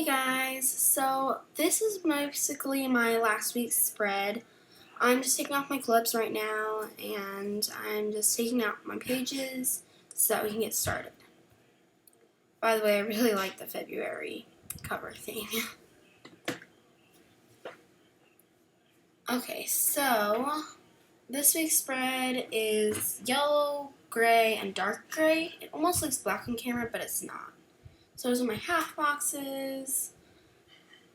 Guys, so this is basically my last week's spread. I'm just taking off my clips right now and I'm just taking out my pages so that we can get started. By the way, I really like the February cover thing. Okay, so this week's spread is yellow, gray, and dark gray. It almost looks black on camera, but it's not. So those are my half boxes,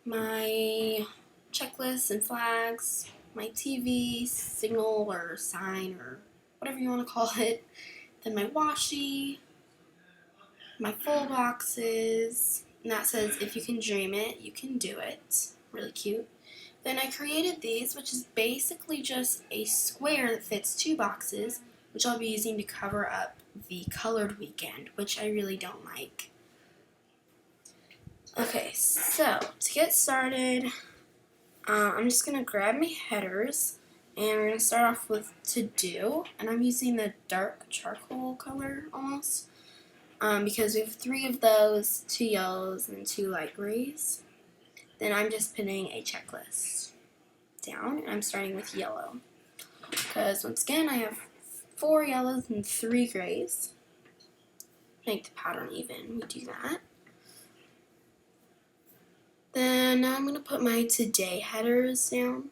my checklists and flags, my TV signal or sign or whatever you want to call it, then my washi, my full boxes, and that says if you can dream it, you can do it. Really cute. Then I created these, which is basically just a square that fits two boxes, which I'll be using to cover up the colored weekend, which I really don't like. Okay, so to get started, I'm just going to grab my headers, and we're going to start off with to do, and I'm using the dark charcoal color almost, because we have 3 of those, 2 yellows and 2 light grays. Then I'm just putting a checklist down, and I'm starting with yellow, because once again I have 4 yellows and 3 grays. Make the pattern even, we do that. Then I'm going to put my today headers down.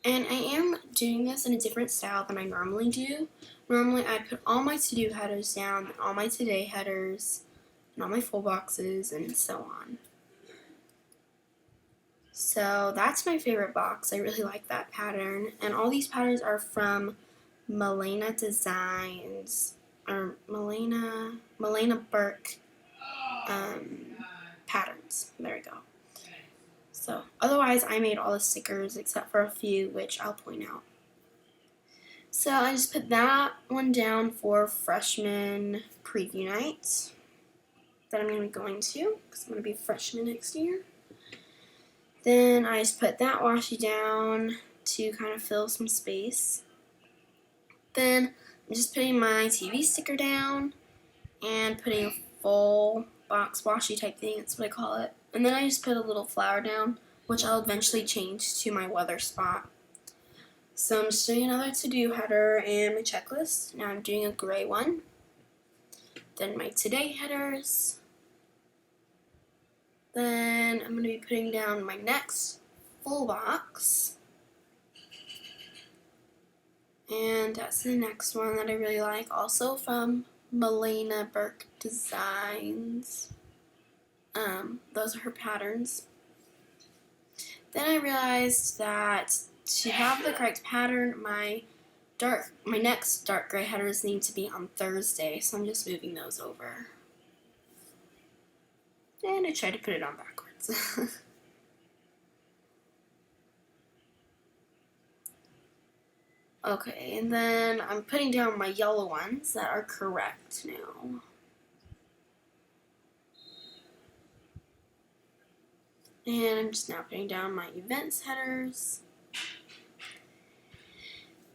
And I am doing this in a different style than I normally do. Normally I put all my to-do headers down, and all my today headers, and all my full boxes, and so on. So that's my favorite box. I really like that pattern. And all these patterns are from Milena Designs, or Milena Burke patterns. There we go. So otherwise I made all the stickers except for a few, which I'll point out. So I just put that one down for freshman preview night that I'm going to be going to, because I'm going to be a freshman next year. Then I just put that washi down to kind of fill some space. Then I'm just putting my TV sticker down and putting a full box washi type thing, that's what I call it. And then I just put a little flower down, which I'll eventually change to my weather spot. So I'm just doing another to-do header and my checklist. Now I'm doing a gray one. Then my today headers. Then I'm going to be putting down my next full box. And that's the next one that I really like, also from Milena Burke Designs. Those are her patterns. Then I realized that to have the correct pattern, my next dark gray headers need to be on Thursday, so I'm just moving those over. And I tried to put it on backwards. Okay, and then I'm putting down my yellow ones that are correct now. And I'm just now putting down my events headers.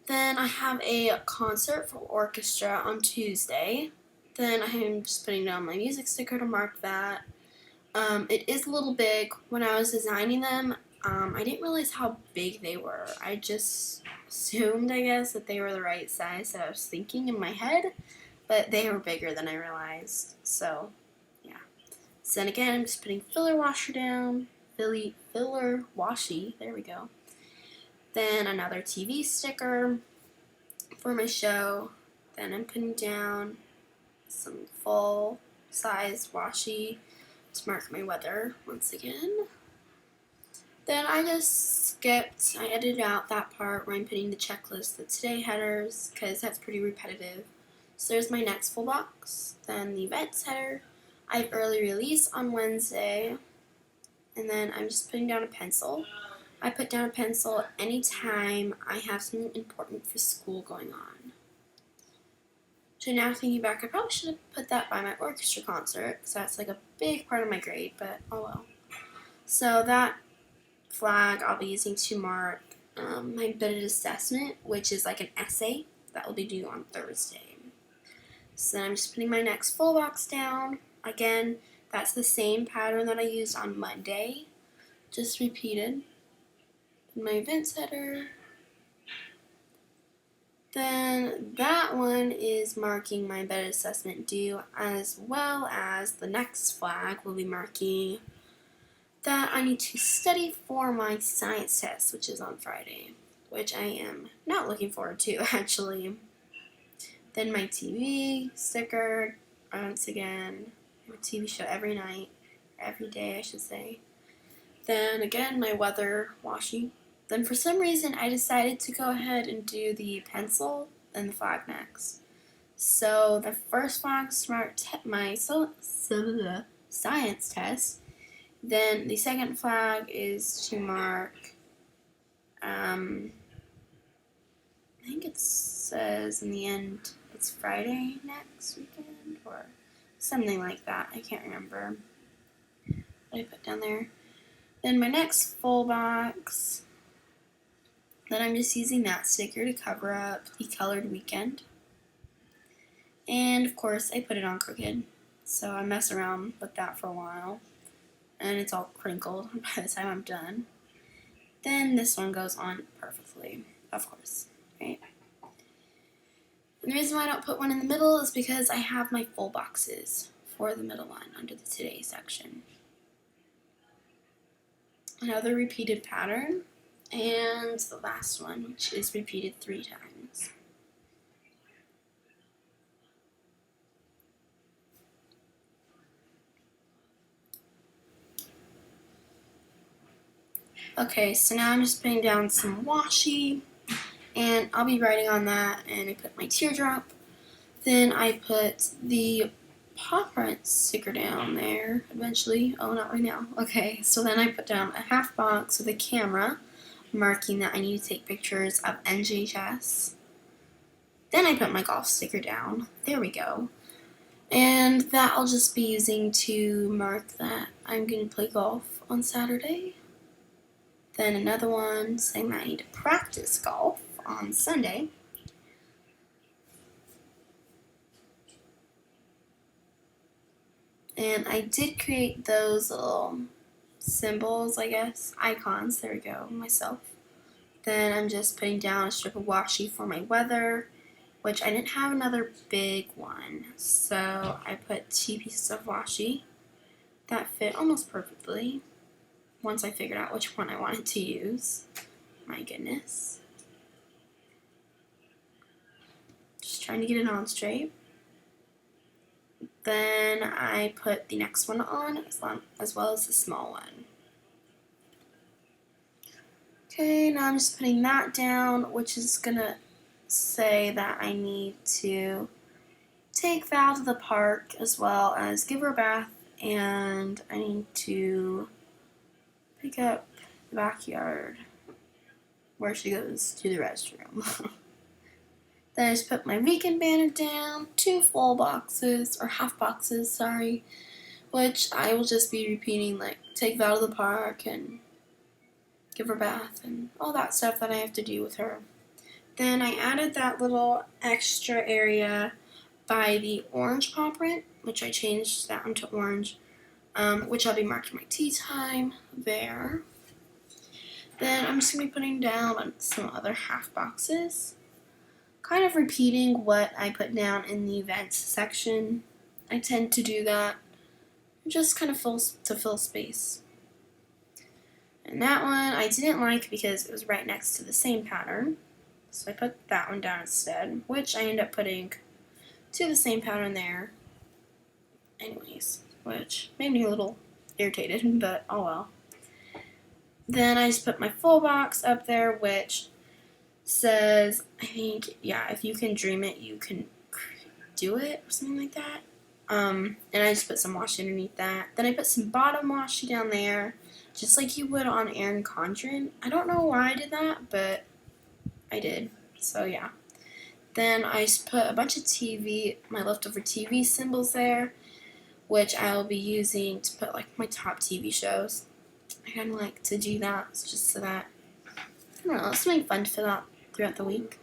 Then I have a concert for orchestra on Tuesday. Then I'm just putting down my music sticker to mark that. It is a little big. When I was designing them, I didn't realize how big they were. I just assumed, I guess, that they were the right size that I was thinking in my head, but they were bigger than I realized. So, yeah. So then again, I'm just putting filler washi down. Filler washi, there we go. Then another TV sticker for my show. Then I'm putting down some full size washi to mark my weather once again. Then I just I edited out that part where I'm putting the checklist, the today headers, because that's pretty repetitive. So there's my next full box. Then the events header. I have early release on Wednesday. And then I'm just putting down a pencil. I put down a pencil anytime I have something important for school going on. So now thinking back, I probably should have put that by my orchestra concert, because that's like a big part of my grade, but oh well. So that flag I'll be using to mark my embedded assessment, which is like an essay that will be due on Thursday. So then I'm just putting my next full box down. Again, That's the same pattern that I used on Monday, just repeated. My events header. Then that one is marking my embedded assessment due, as well as the next flag will be marking that I need to study for my science test, which is on Friday, which I am not looking forward to, actually. Then my TV sticker, once again, I have a TV show every night, every day I should say. Then again, my weather washi. Then for some reason, I decided to go ahead and do the pencil and the flag next. So the first flag is my science test. Then the second flag is to mark, I think it says in the end it's Friday next weekend or something like that. I can't remember what I put down there. Then my next full box, then I'm just using that sticker to cover up the colored weekend. And of course I put it on crooked, so I mess around with that for a while. And it's all crinkled by the time I'm done. Then this one goes on perfectly, of course, right? And the reason why I don't put one in the middle is because I have my full boxes for the middle one under the Today section. Another repeated pattern, and the last one, which is repeated 3 times. Okay, so now I'm just putting down some washi, and I'll be writing on that, and I put my teardrop. Then I put the paw print sticker down there eventually. Oh, not right now. Okay, so then I put down a half box with a camera, marking that I need to take pictures of NJHS. Then I put my golf sticker down. There we go. And that I'll just be using to mark that I'm going to play golf on Saturday. Then another one saying that I need to practice golf on Sunday. And I did create those little symbols, I guess, icons, there we go, myself. Then I'm just putting down a strip of washi for my weather, which I didn't have another big one, so I put 2 pieces of washi that fit almost perfectly once I figured out which one I wanted to use. My goodness. Just trying to get it on straight. Then I put the next one on as well as the small one. Okay, now I'm just putting that down, which is gonna say that I need to take Val to the park as well as give her a bath, and I need to pick up the backyard where she goes to the restroom. Then I just put my weekend banner down, 2 full boxes, or half boxes, sorry, which I will just be repeating, like take Val to the park and give her a bath and all that stuff that I have to do with her. Then I added that little extra area by the orange paw print, which I changed that into orange, which I'll be marking my tea time there. Then I'm just going to be putting down some other half boxes, kind of repeating what I put down in the events section. I tend to do that, just kind of to fill space. And that one I didn't like because it was right next to the same pattern, so I put that one down instead, which I ended up putting to the same pattern there anyways, which made me a little irritated, but oh well. Then I just put my full box up there, which says, I think, yeah, if you can dream it, you can do it, or something like that. And I just put some washi underneath that. Then I put some bottom washi down there, just like you would on Erin Condren. I don't know why I did that, but I did. So yeah. Then I just put a bunch of my leftover TV symbols there, which I will be using to put like my top TV shows. I kind of like to do that just so that, I don't know, something fun to fill out throughout the week.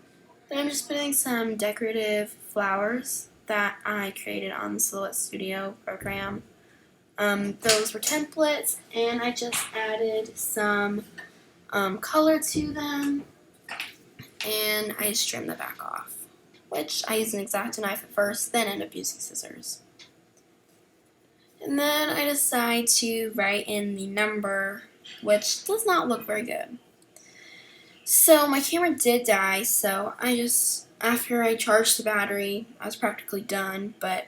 Then I'm just putting some decorative flowers that I created on the Silhouette Studio program, Those were templates, and I just added some color to them, and I just trimmed the back off, which I used an X-Acto knife at first, then ended up using scissors. And then I decide to write in the number, which does not look very good. So my camera did die, so after I charged the battery, I was practically done, but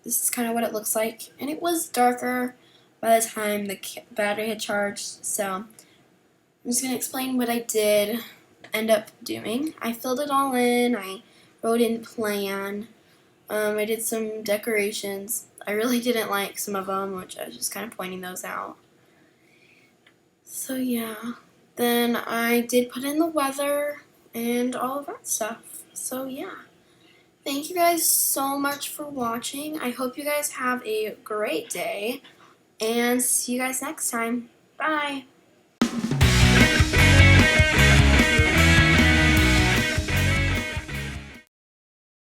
this is kind of what it looks like. And it was darker by the time the battery had charged, so I'm just going to explain what I did end up doing. I filled it all in, I wrote in plan, I did some decorations. I really didn't like some of them, which I was just kind of pointing those out. So yeah, then I did put in the weather and all of that stuff. So yeah, thank you guys so much for watching. I hope you guys have a great day, and see you guys next time. Bye!